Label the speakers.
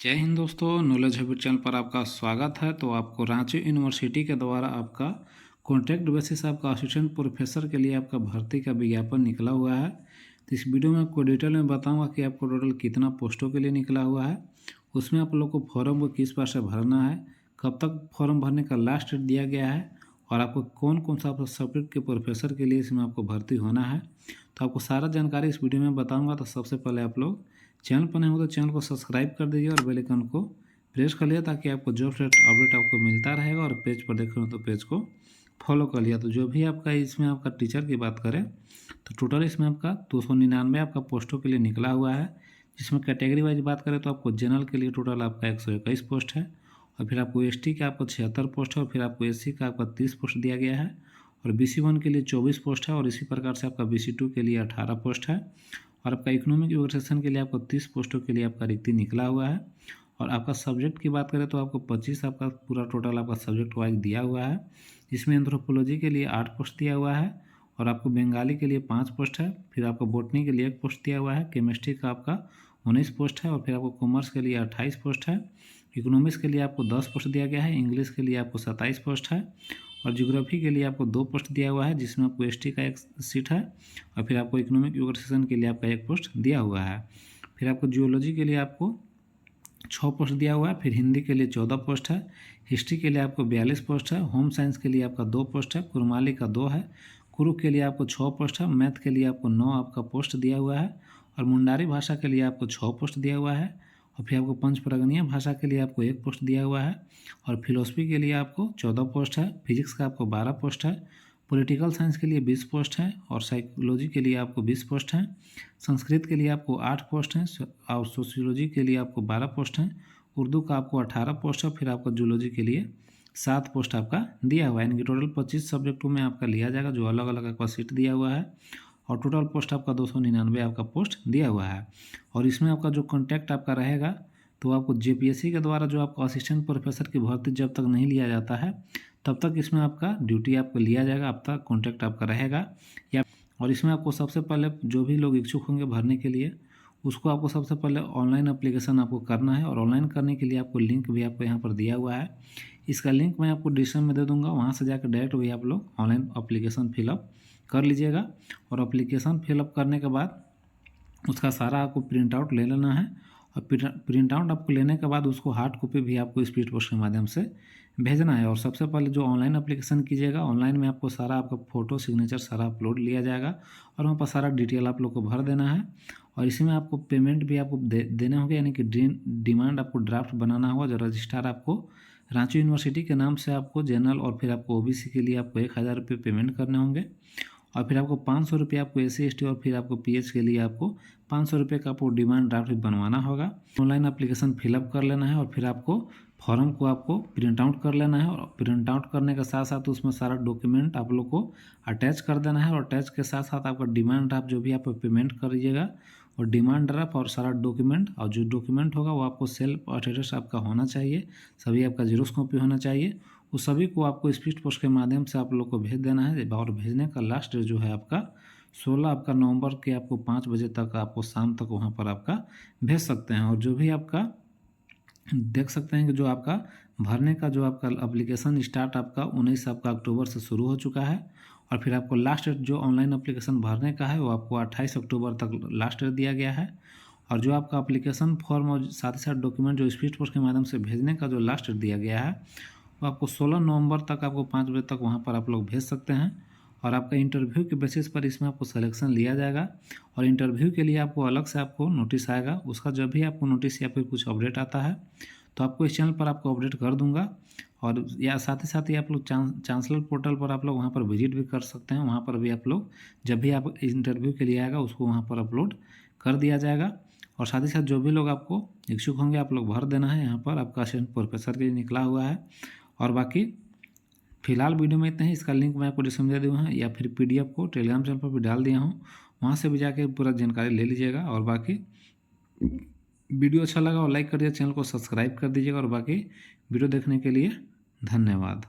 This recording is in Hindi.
Speaker 1: जय हिंद दोस्तों, नॉलेज हैबिट चैनल पर आपका स्वागत है। तो आपको रांची यूनिवर्सिटी के द्वारा आपका कॉन्ट्रैक्ट बेसिस आपका असिस्टेंट प्रोफेसर के लिए आपका भर्ती का विज्ञापन निकला हुआ है। तो इस वीडियो में आपको डिटेल में बताऊंगा कि आपको टोटल कितना पोस्टों के लिए निकला हुआ है, उसमें आप लोग को फॉर्म को किस बार से भरना है, कब तक फॉर्म भरने का लास्ट डेट दिया गया है और आपको कौन कौन सा सब्जेक्ट के प्रोफेसर के लिए इसमें आपको भर्ती होना है। तो आपको सारा जानकारी इस वीडियो में बताऊँगा। तो सबसे पहले आप लोग चैनल पर नए हो तो चैनल को सब्सक्राइब कर दीजिए और बेल आइकन को प्रेस कर लिया ताकि आपको जो अपडेट आपको मिलता रहेगा। और पेज पर देख रहे हो तो पेज को फॉलो कर लिया। तो जो भी आपका इसमें आपका टीचर की बात करें तो टोटल इसमें आपका 299 आपका पोस्टों के लिए निकला हुआ है। जिसमें कैटेगरी वाइज बात करें तो आपको जनरल के लिए टोटल आपका 121 पोस्ट है, और फिर आपको एसटी का आपको 76 पोस्ट है, और फिर आपको एससी का आपका 30 पोस्ट दिया गया है, और BC1 के लिए 24 पोस्ट है, और इसी प्रकार से आपका BC2 के लिए 18 पोस्ट है, और आपका इकोनॉमिक एजुकेशन के लिए आपको 30 पोस्टों के लिए आपका रिक्ति निकला हुआ है। और आपका सब्जेक्ट की बात करें तो आपको 25 आपका पूरा टोटल आपका सब्जेक्ट वाइज दिया हुआ है। इसमें एंथ्रोपोलॉजी के लिए 8 पोस्ट दिया हुआ है, और आपको बंगाली के लिए 5 पोस्ट है, फिर आपको बॉटनी के लिए 1 पोस्ट दिया हुआ है, केमिस्ट्री का आपका 19 पोस्ट है, और फिर आपको कॉमर्स के लिए 28 पोस्ट है, इकोनॉमिक्स के लिए आपको 10 पोस्ट दिया गया है, इंग्लिश के लिए आपको 27 पोस्ट है, और ज्योग्राफी के लिए आपको 2 पोस्ट दिया हुआ है जिसमें आपको एसटी का 1 सीट है, और फिर आपको इकोनॉमिक एजुकेशन के लिए आपका 1 पोस्ट दिया हुआ है। फिर आपको जियोलॉजी के लिए आपको 6 पोस्ट दिया हुआ है, फिर हिंदी के लिए 14 पोस्ट है, हिस्ट्री के लिए आपको 42 पोस्ट है, होम साइंस के लिए आपका 2 पोस्ट है, कुरमाली का 2 है, कुरु के लिए आपको 6 पोस्ट है, मैथ के लिए आपको 9 आपका पोस्ट दिया हुआ है, और मुंडारी भाषा के लिए आपको 6 पोस्ट दिया हुआ है, और फिर आपको पंचपरगनीय भाषा के लिए आपको 1 पोस्ट दिया हुआ है, और फिलोसफी के लिए आपको 14 पोस्ट है, फिजिक्स का आपको 12 पोस्ट है, पॉलिटिकल साइंस के लिए 20 पोस्ट है, और साइकोलॉजी के लिए आपको 20 पोस्ट है, संस्कृत के लिए आपको 8 पोस्ट हैं, और सोशियोलॉजी के लिए आपको 12 पोस्ट हैं, उर्दू का आपको 18 पोस्ट है, फिर आपको जूलॉजी के लिए 7 पोस्ट आपका दिया हुआ है। यानी कि टोटल 25 सब्जेक्टों में आपका लिया जाएगा, जो अलग अलग आपका सीट दिया हुआ है, और टोटल पोस्ट आपका 299 आपका पोस्ट दिया हुआ है। और इसमें आपका जो कॉन्टैक्ट आपका रहेगा तो आपको JPSC के द्वारा जो आपको असिस्टेंट प्रोफेसर की भर्ती जब तक नहीं लिया जाता है तब तक इसमें आपका ड्यूटी आपको लिया जाएगा, अब तक कॉन्टैक्ट आपका रहेगा या। और इसमें आपको सबसे पहले जो भी लोग इच्छुक होंगे भरने के लिए उसको आपको सबसे पहले ऑनलाइन एप्लीकेशन आपको करना है, और ऑनलाइन करने के लिए आपको लिंक भी आपको यहाँ पर दिया हुआ है। इसका लिंक मैं आपको डिस्क्रिप्शन में दे दूँगा, वहाँ से जाकर डायरेक्ट भी आप लोग ऑनलाइन एप्लीकेशन फिलअप कर लीजिएगा। और एप्लीकेशन फिलअप करने के बाद उसका सारा आपको प्रिंट आउट ले लेना है, और प्रिंट आउट आपको लेने के बाद उसको हार्ड कॉपी भी आपको स्पीड पोस्ट के माध्यम से भेजना है। और सबसे पहले जो ऑनलाइन एप्लीकेशन कीजिएगा, ऑनलाइन में आपको सारा आपका फ़ोटो सिग्नेचर सारा अपलोड लिया जाएगा, और वहाँ पर सारा डिटेल आप लोग को भर देना है। और इसमें आपको पेमेंट भी आपको देने होंगे, यानी कि डिमांड आपको ड्राफ्ट बनाना होगा। जो रजिस्ट्रार आपको रांची यूनिवर्सिटी के नाम से आपको जनरल और फिर आपको OBC के लिए आपको 1000 रुपये पेमेंट करने होंगे, और फिर आपको 500 रुपये आपको SC ST और फिर आपको PH के लिए आपको 500 रुपये का आपको डिमांड ड्राफ्ट भी बनवाना होगा। ऑनलाइन एप्लीकेशन फिलअप कर लेना है, और फिर आपको फॉर्म को आपको प्रिंट आउट कर लेना है, और प्रिंट आउट करने के साथ साथ उसमें सारा डॉक्यूमेंट आप लोग को अटैच कर देना है। और अटैच के साथ साथ आपका डिमांड ड्राफ्ट जो भी आप पेमेंट करिएगा और डिमांड ड्राफ्ट और सारा डॉक्यूमेंट, और जो डॉक्यूमेंट होगा वो आपको सेल्फ अटेस्टेड आपका होना चाहिए, सभी आपका जीरोक्स कॉपी होना चाहिए। उस सभी को आपको स्पीड पोस्ट के माध्यम से आप लोग को भेज देना है। और भेजने का लास्ट डेट जो है आपका 16 आपका नवंबर के आपको 5 बजे तक आपको शाम तक वहाँ पर आपका भेज सकते हैं। और जो भी आपका देख सकते हैं कि जो आपका भरने का जो आपका एप्लीकेशन स्टार्ट आपका 19 आपका अक्टूबर से शुरू हो चुका है, और फिर आपको लास्ट डेट जो ऑनलाइन एप्लीकेशन भरने का है वो आपको 28 अक्टूबर तक लास्ट डेट दिया गया है। और जो आपका एप्लीकेशन फॉर्म और साथ ही साथ डॉक्यूमेंट जो स्पीड पोस्ट के माध्यम से भेजने का जो लास्ट डेट दिया गया है वो आपको 16 नवंबर तक आपको 5 बजे तक वहाँ पर आप लोग भेज सकते हैं। और आपका इंटरव्यू के बेसिस पर इसमें आपको सिलेक्शन लिया जाएगा, और इंटरव्यू के लिए आपको अलग से आपको नोटिस आएगा। उसका जब भी आपको नोटिस या फिर कुछ अपडेट आता है तो आपको इस चैनल पर आपको अपडेट कर दूंगा। और या साथ ही आप लोग चांसलर पोर्टल पर आप लोग वहाँ पर विजिट भी कर सकते हैं, वहाँ पर भी आप लोग जब भी आप इंटरव्यू के लिए आएगा उसको वहाँ पर अपलोड कर दिया जाएगा। और साथ ही साथ जो भी लोग आपको इच्छुक होंगे आप लोग भर देना है। यहाँ पर आपका असिस्टेंट प्रोफेसर के लिए निकला हुआ है। और बाकी फिलहाल वीडियो में इतना ही। इसका लिंक मैं आपको डिस्क्रिप्शन में दे दूँ या फिर PDF को टेलीग्राम चैनल पर भी डाल दिया हूँ, वहाँ से भी जाके पूरा जानकारी ले लीजिएगा। और बाकी वीडियो अच्छा लगा और लाइक कर दिया, चैनल को सब्सक्राइब कर दीजिएगा। और बाकी वीडियो देखने के लिए धन्यवाद।